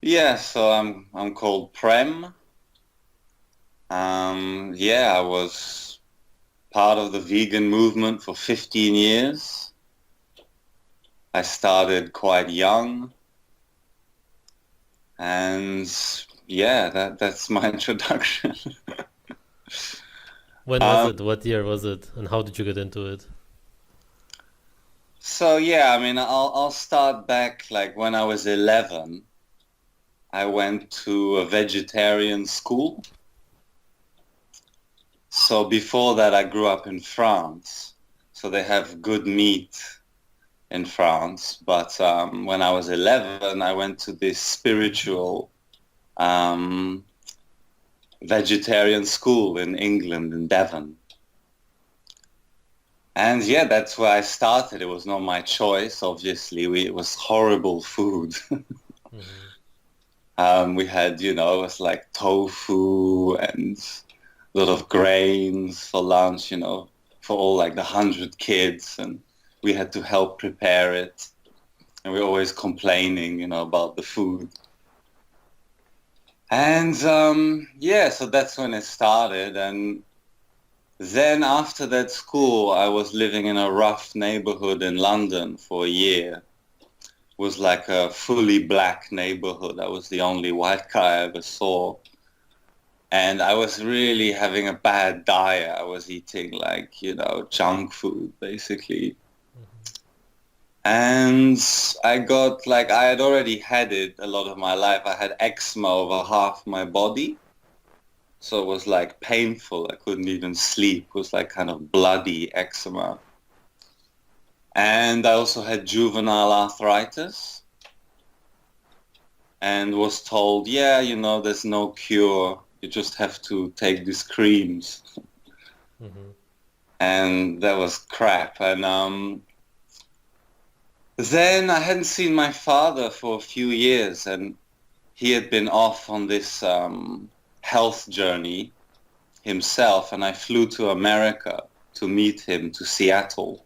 Yeah, so I'm called Prem. Yeah, I was part of the vegan movement for 15 years. I started quite young, and yeah, that's my introduction. When was Um, it? What year was it? And how did you get into it? so yeah, I mean, I'll start back like when I was 11. I went to a vegetarian school. So before that, I grew up in France. So they have good meat in France. But when I was 11, I went to this spiritual um, vegetarian school in England, in Devon. And yeah, that's where I started. It was not my choice, obviously. It was horrible food. Hmm. We had, it was like tofu and a lot of grains for lunch, for all like the 100 kids. And we had to help prepare it. And we're always complaining, about the food. And yeah, so that's when it started. And then after that school, I was living in a rough neighborhood in London for a year. It was like a fully black neighborhood. I was the only white guy I ever saw. And I was really having a bad diet. I was eating like, junk food, basically. And I had already had it a lot of my life. I had eczema over half my body. So it was like painful. I couldn't even sleep. It was like kind of bloody eczema. And I also had juvenile arthritis and was told, yeah, there's no cure. You just have to take these creams. Hmm. And that was crap. And then I hadn't seen my father for a few years, and he had been off on this health journey himself, and I flew to America to meet him, to Seattle.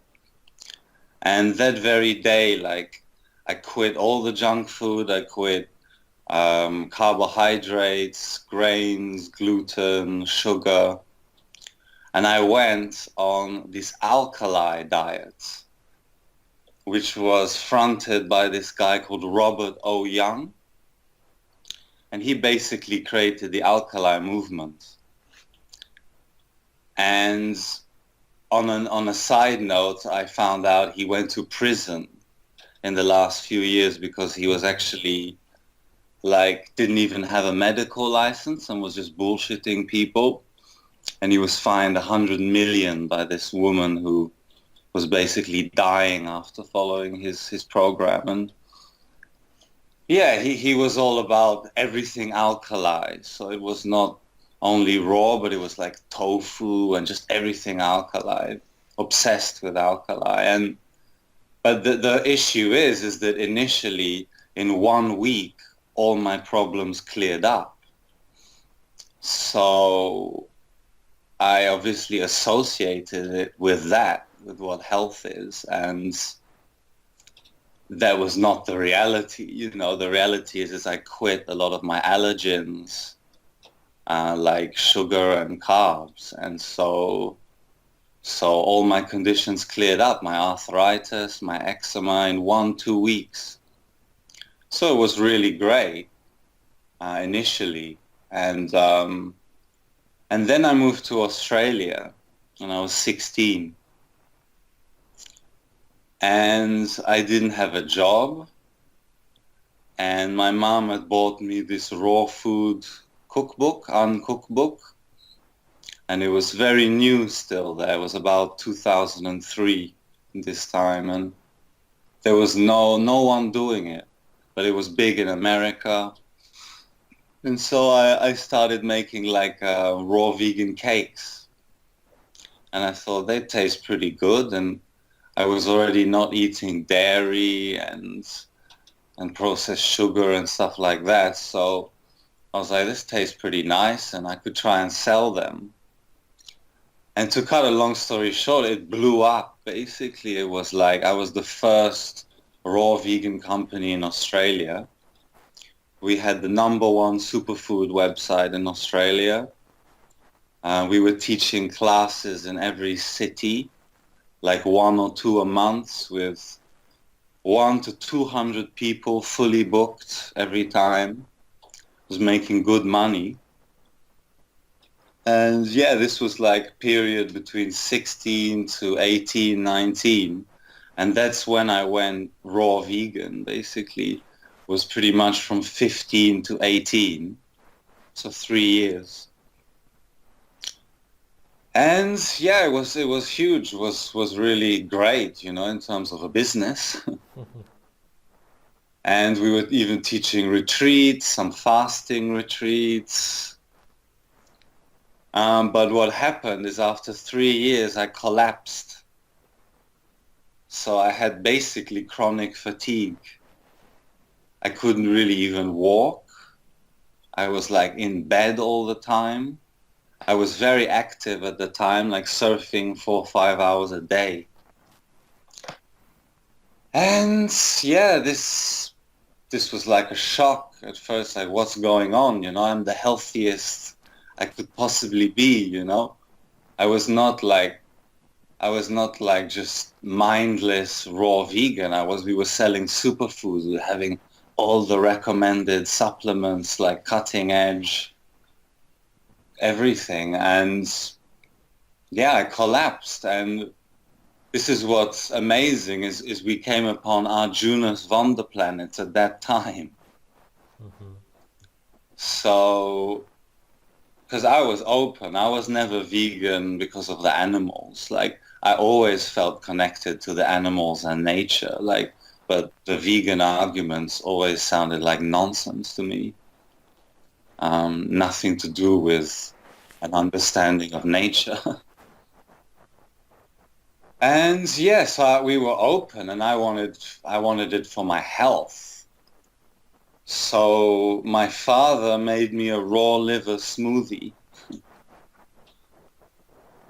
And that very day, like, I quit all the junk food. I quit carbohydrates, grains, gluten, sugar, and I went on this alkali diet, which was fronted by this guy called Robert O. Young, and he basically created the alkali movement. And on a side note, I found out he went to prison in the last few years because he was Hmm. actually like didn't even have a medical license and was just bullshitting people. And he was fined 100 million by this woman who was basically dying after following his program. And yeah, he was all about everything alkali. So it was not only raw, but it was like tofu and just everything alkali, obsessed with alkali. And but the issue is that initially in 1 week, all my problems cleared up. So I obviously associated it with that, with what health is. And that was not the reality. The reality is I quit a lot of my allergens, like sugar and carbs. And so all my conditions cleared up, my arthritis, my eczema in 1, 2 weeks. So it was really great initially. And then I moved to Australia when I was 16. And I didn't have a job. And my mom had bought me this raw food cookbook, uncookbook. And it was very new still there. It was about 2003 this time. And there was no one doing it. But it was big in America. And so I started making like raw vegan cakes. And I thought they taste pretty good. And I was already not eating dairy and processed sugar and stuff like that. So I was like, this tastes pretty nice, and I could try and sell them. And to cut a long story short, it blew up. Basically, it was like I was the first raw vegan company in Australia. We had the #1 superfood website in Australia. We were teaching classes in every city, like 1 or 2 a month, with 100 to 200 people fully booked every time. Was making good money. And yeah, this was like period between 16 to 18, 19. And that's when I went raw vegan, basically. Was pretty much from 15 to 18. So 3 years. And yeah, it was huge. Was really great, you know, in terms of a business. And we were even teaching retreats, some fasting retreats. But what happened is after 3 years, I collapsed. So I had basically chronic fatigue. I couldn't really even walk. I was like in bed all the time. I was very active at the time, like surfing 4 or 5 hours a day. And yeah, this was like a shock at first, like what's going on, you know? I'm the healthiest I could possibly be, you know? I was not like just mindless raw vegan. We were selling superfoods, we were having all the recommended supplements, like cutting edge, everything. And yeah, I collapsed. And this is what's amazing is we came upon Arjuna's Wonder planets at that time. Mm-hmm. So, because I was open, I was never vegan because of the animals. Like, I always felt connected to the animals and nature. Like, but the vegan arguments always sounded like nonsense to me. Nothing to do with an understanding of nature. And yes, we were open, and I wanted it for my health. So my father made me a raw liver smoothie,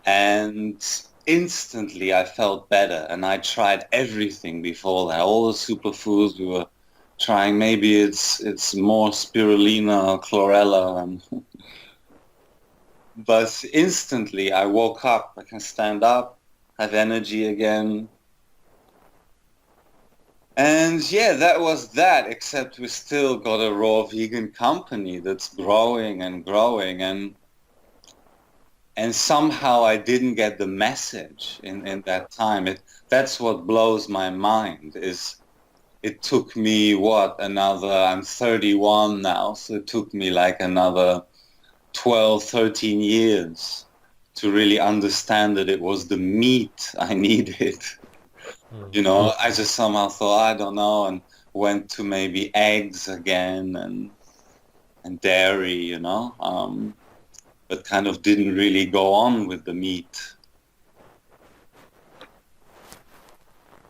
and instantly I felt better. And I tried everything before that, all the superfoods we were trying. Maybe it's more spirulina or chlorella, but instantly I woke up. I can stand up, have energy again. And yeah, that was that, except we still got a raw vegan company that's growing and growing, and somehow I didn't get the message in that time. That's what blows my mind is it took me I'm 31 now, so it took me like another 12, 13 years to really understand that it was the meat I needed. You know, I just somehow thought, I don't know, and went to maybe eggs again and dairy, you know, but kind of didn't really go on with the meat.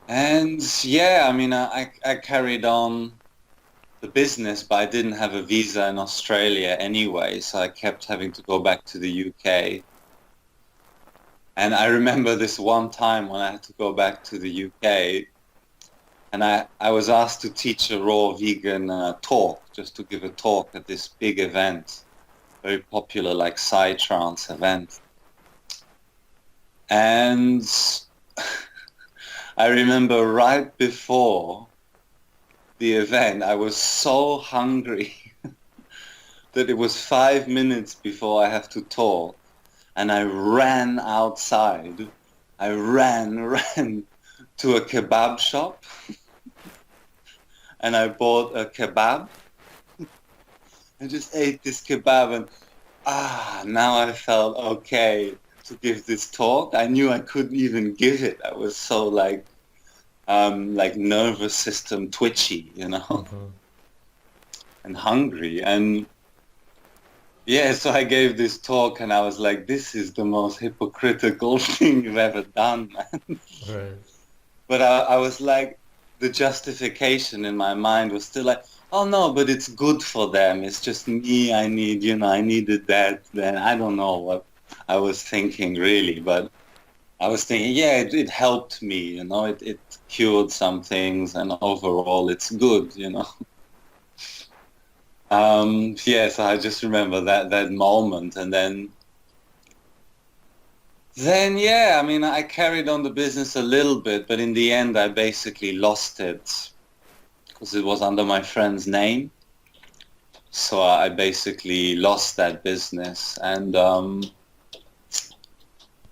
And yeah, I mean, I carried on the business, but I didn't have a visa in Australia anyway, so I kept having to go back to the UK. And I remember this one time when I had to go back to the UK, and I was asked to teach a raw vegan talk, just to give a talk at this big event, very popular, like psytrance event. And I remember right before the event, I was so hungry that it was 5 minutes before I have to talk. And I ran outside. I ran to a kebab shop. And I bought a kebab. I just ate this kebab and now I felt okay to give this talk. I knew I couldn't even give it. I was so like nervous system twitchy, you know, and hungry. And yeah, so I gave this talk and I was like, this is the most hypocritical thing you've ever done, man. Right. But I was like, the justification in my mind was still like, oh no, but it's good for them. It's just me. I needed that. Then I don't know what I was thinking really, but I was thinking, yeah, it helped me, you know, it cured some things and overall it's good, you know. Yes, I just remember that moment, and then yeah, I mean, I carried on the business a little bit, but in the end, I basically lost it because it was under my friend's name. So I basically lost that business, and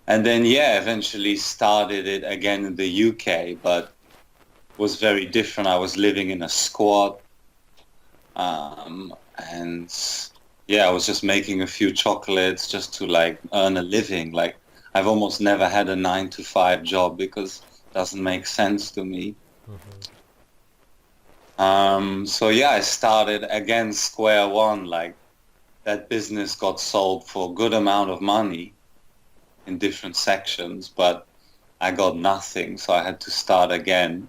then yeah, eventually started it again in the UK, but was very different. I was living in a squat, and yeah, I was just making a few chocolates just to like earn a living. Like I've almost never had a 9 to 5 job because it doesn't make sense to me. Mm-hmm. So yeah, I started again square one. Like that business got sold for a good amount of money in different sections, but I got nothing, so I had to start again.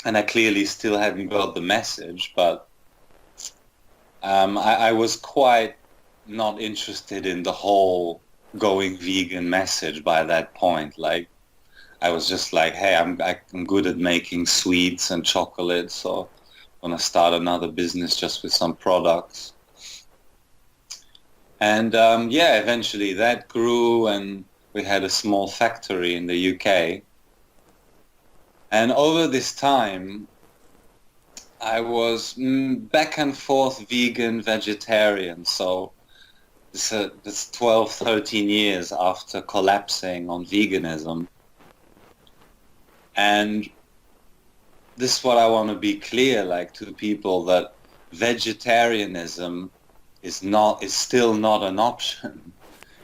And I clearly still hadn't got the message, but I was quite not interested in the whole going vegan message by that point. Like I was just like, hey, I'm good at making sweets and chocolates, so I'm gonna start another business just with some products. And yeah, eventually that grew, and we had a small factory in the UK. And over this time, I was back and forth vegan, vegetarian. So this 12, 13 years after collapsing on veganism. And this is what I want to be clear, like to people, that vegetarianism is still not an option.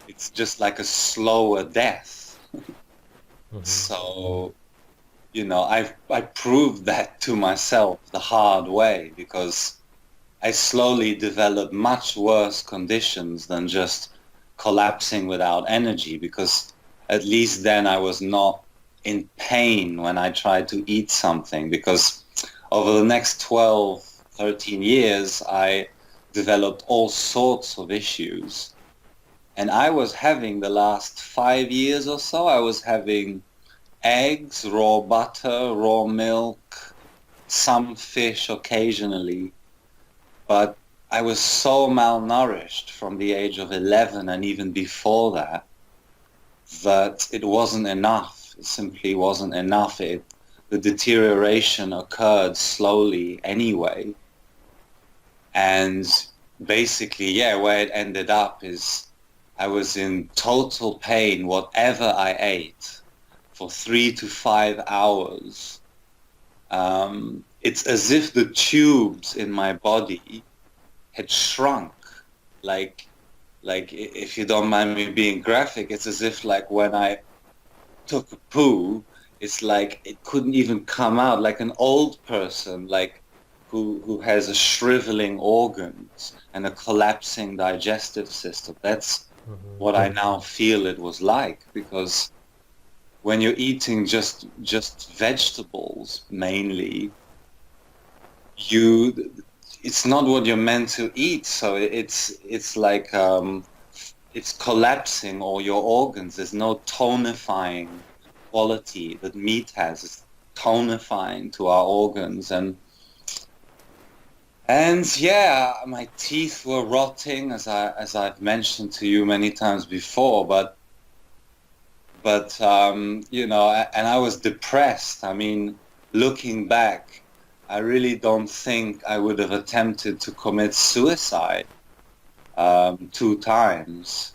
It's just like a slower death. Mm-hmm. So, you know, I proved that to myself the hard way because I slowly developed much worse conditions than just collapsing without energy, because at least then I was not in pain when I tried to eat something, because over the next 12, 13 years, I developed all sorts of issues. And I was having the last 5 years or so, I was having eggs, raw butter, raw milk, some fish occasionally. But I was so malnourished from the age of 11 and even before that, that it wasn't enough. It simply wasn't enough. The deterioration occurred slowly anyway. And basically, yeah, where it ended up is I was in total pain, whatever I ate, for 3 to 5 hours. It's as if the tubes in my body had shrunk. Like, if you don't mind me being graphic, it's as if like when I took a poo, it's like it couldn't even come out, like an old person, like who has a shriveling organs and a collapsing digestive system. That's Mm-hmm. what I now feel it was like, because when you're eating just vegetables mainly, you it's not what you're meant to eat. So it's like it's collapsing all your organs. There's no tonifying quality that meat has. It's tonifying to our organs, and yeah, my teeth were rotting, as I've mentioned to you many times before. But you know, and I was depressed. I mean, looking back, I really don't think I would have attempted to commit suicide 2 times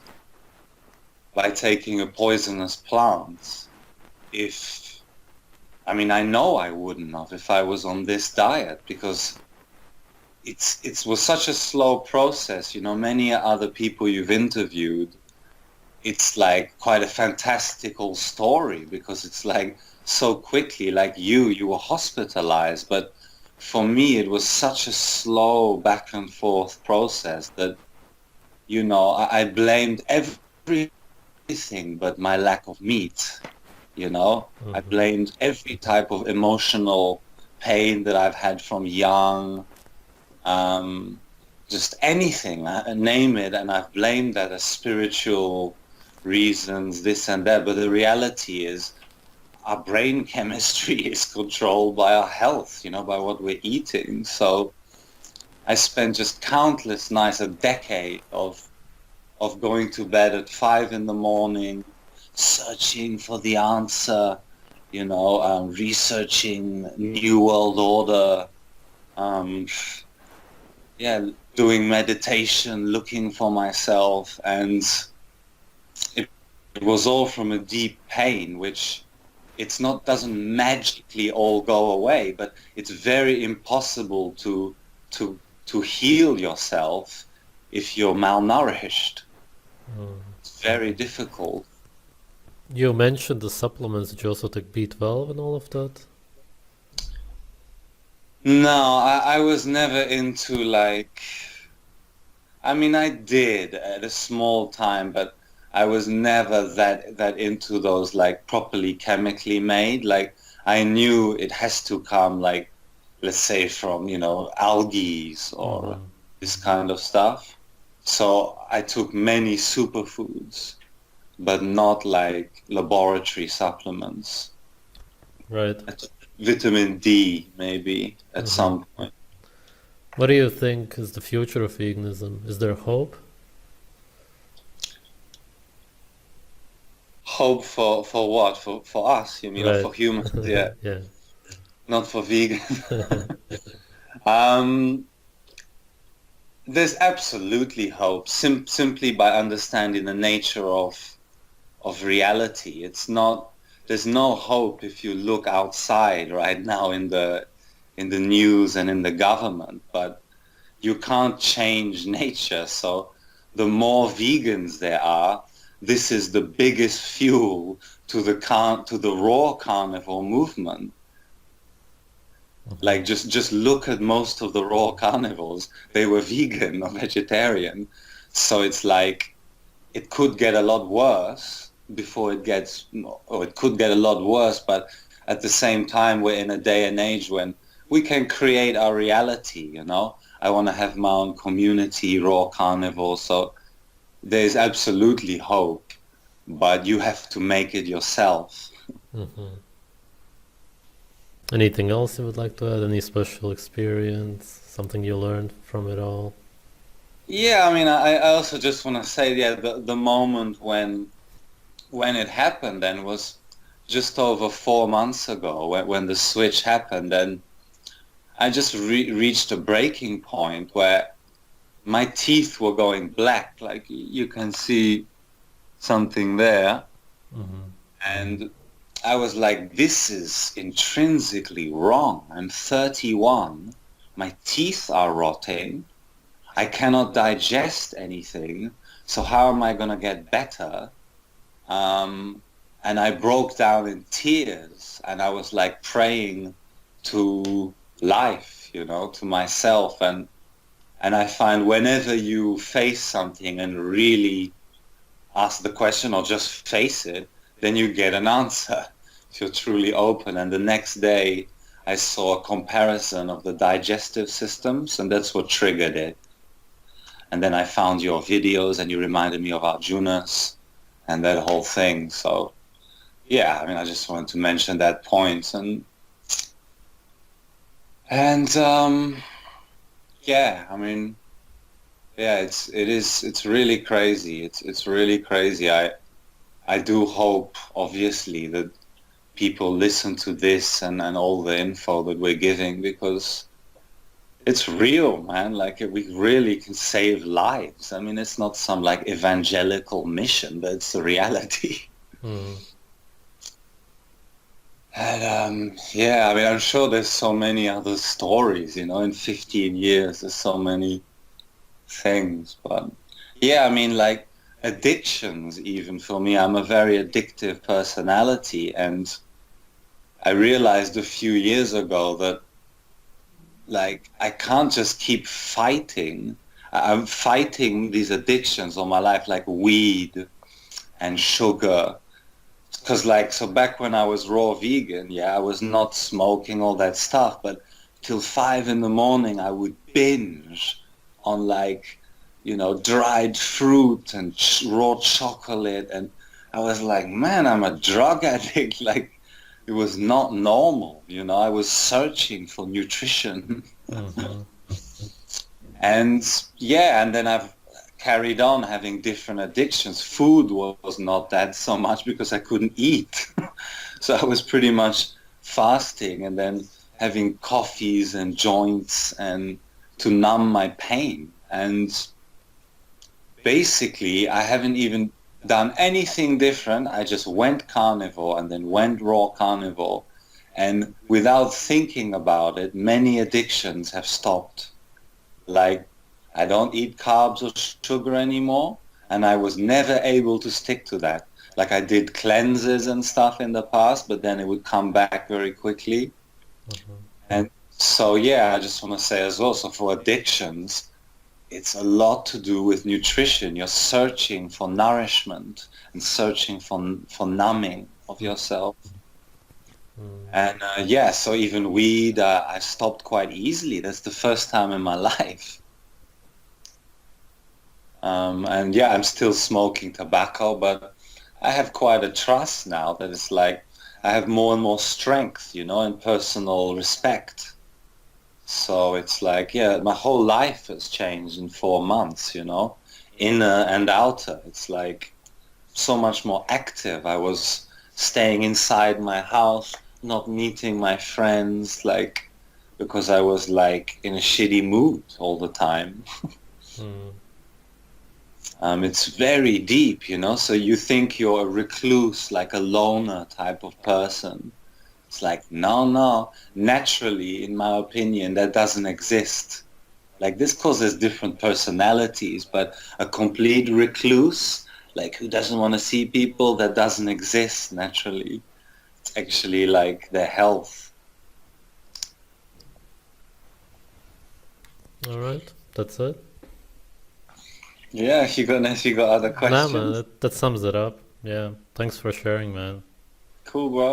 by taking a poisonous plant. If I mean, I know I wouldn't have if I was on this diet, because it was such a slow process. You know, many other people you've interviewed, it's like quite a fantastical story because it's like so quickly, like you were hospitalized. But for me, it was such a slow back and forth process that, you know, I blamed everything but my lack of meat. You know, I Mm-hmm. blamed every type of emotional pain that I've had from young, um, just anything, name it, and I've blamed that as spiritual reasons, this and that. But the reality is, our brain chemistry is controlled by our health, you know, by what we're eating. So I spent just countless nights, a decade of going to bed at 5 in the morning, searching for the answer, researching New World Order, um, yeah, doing meditation, looking for myself, and it, it was all from a deep pain, which doesn't magically all go away, but it's very impossible to to heal yourself if you're malnourished. Mm. It's very difficult. You mentioned the supplements. Did you also take B12 and all of that? No, I was never into I mean, I did at a small time, but I was never that into those like properly chemically made. Like I knew it has to come like, let's say from, algae or Mm-hmm. this kind of stuff. So I took many superfoods, but not like laboratory supplements. Right. I took vitamin D maybe at Mm-hmm. some point. What do you think is the future of veganism? Is there hope? Hope for what? For us, you mean, or Right. for humans? Yeah, Yeah. not for vegan. Um, there's absolutely hope, simply by understanding the nature of reality. There's no hope if you look outside right now in the news and in the government, but you can't change nature. So the more vegans there are, this is the biggest fuel to the raw carnivore movement. Like just look at most of the raw carnivores. They were vegan or vegetarian. So it's like it could get a lot worse before it gets, or it could get a lot worse, but at the same time, we're in a day and age when we can create our reality. I want to have my own community, raw carnivore, so there's absolutely hope, but you have to make it yourself. Mm-hmm. Anything else you would like to add? Any special experience? Something you learned from it all? Yeah, I mean, I also just want to say, yeah, the moment when it happened then was just over 4 months ago when the switch happened, and I just reached a breaking point where my teeth were going black, like you can see something there. Mm-hmm. And I was like, this is intrinsically wrong. I'm 31. My teeth are rotting. I cannot digest anything. So how am I going to get better? And I broke down in tears, and I was like praying to life, to myself. And I find whenever you face something and really ask the question or just face it, then you get an answer if you're truly open. And the next day, I saw a comparison of the digestive systems, and that's what triggered it. And then I found your videos, and you reminded me of Arjuna's and that whole thing. So, yeah, I mean, I just wanted to mention that point. And yeah, I mean, yeah, it's really crazy. It's really crazy. I do hope, obviously, that people listen to this and all the info that we're giving, because it's real, man. Like we really can save lives. I mean, it's not some like evangelical mission, but it's the reality. Mm. And yeah, I mean, I'm sure there's so many other stories, in 15 years, there's so many things. But yeah, I mean, like addictions, even for me, I'm a very addictive personality. And I realized a few years ago that like I can't just keep fighting. I'm fighting these addictions all my life, like weed and sugar. Because so back when I was raw vegan, yeah, I was not smoking all that stuff, but till 5 in the morning I would binge on dried fruit and raw chocolate. And I was like, man, I'm a drug addict. Like, it was not normal, I was searching for nutrition. Mm-hmm. And yeah, and then I've carried on having different addictions. Food was not that so much because I couldn't eat. So I was pretty much fasting and then having coffees and joints and to numb my pain. And basically, I haven't even done anything different. I just went carnivore and then went raw carnivore. And without thinking about it, many addictions have stopped. Like, I don't eat carbs or sugar anymore, and I was never able to stick to that. Like, I did cleanses and stuff in the past, but then it would come back very quickly. Mhm. And so, yeah, I just want to say as well, so for addictions, it's a lot to do with nutrition. You're searching for nourishment and searching for numbing of yourself. Mm. And yeah, so even weed, I stopped quite easily. That's the first time in my life. And yeah, I'm still smoking tobacco, but I have quite a trust now that it's like I have more and more strength, you know, and personal respect. So it's like, yeah, my whole life has changed in 4 months, you know, inner and outer. It's like so much more active. I was staying inside my house, not meeting my friends, like, because I was like in a shitty mood all the time. Mm. It's very deep, you know, so you think you're a recluse, like a loner type of person. It's like, no, no, naturally, in my opinion, that doesn't exist. Like this causes different personalities, but a complete recluse, like who doesn't want to see people, that doesn't exist naturally. It's actually like their health. All right, that's it. Yeah, if you got other Nah, man, questions, that sums it up. Yeah, thanks for sharing, man. cool, bro.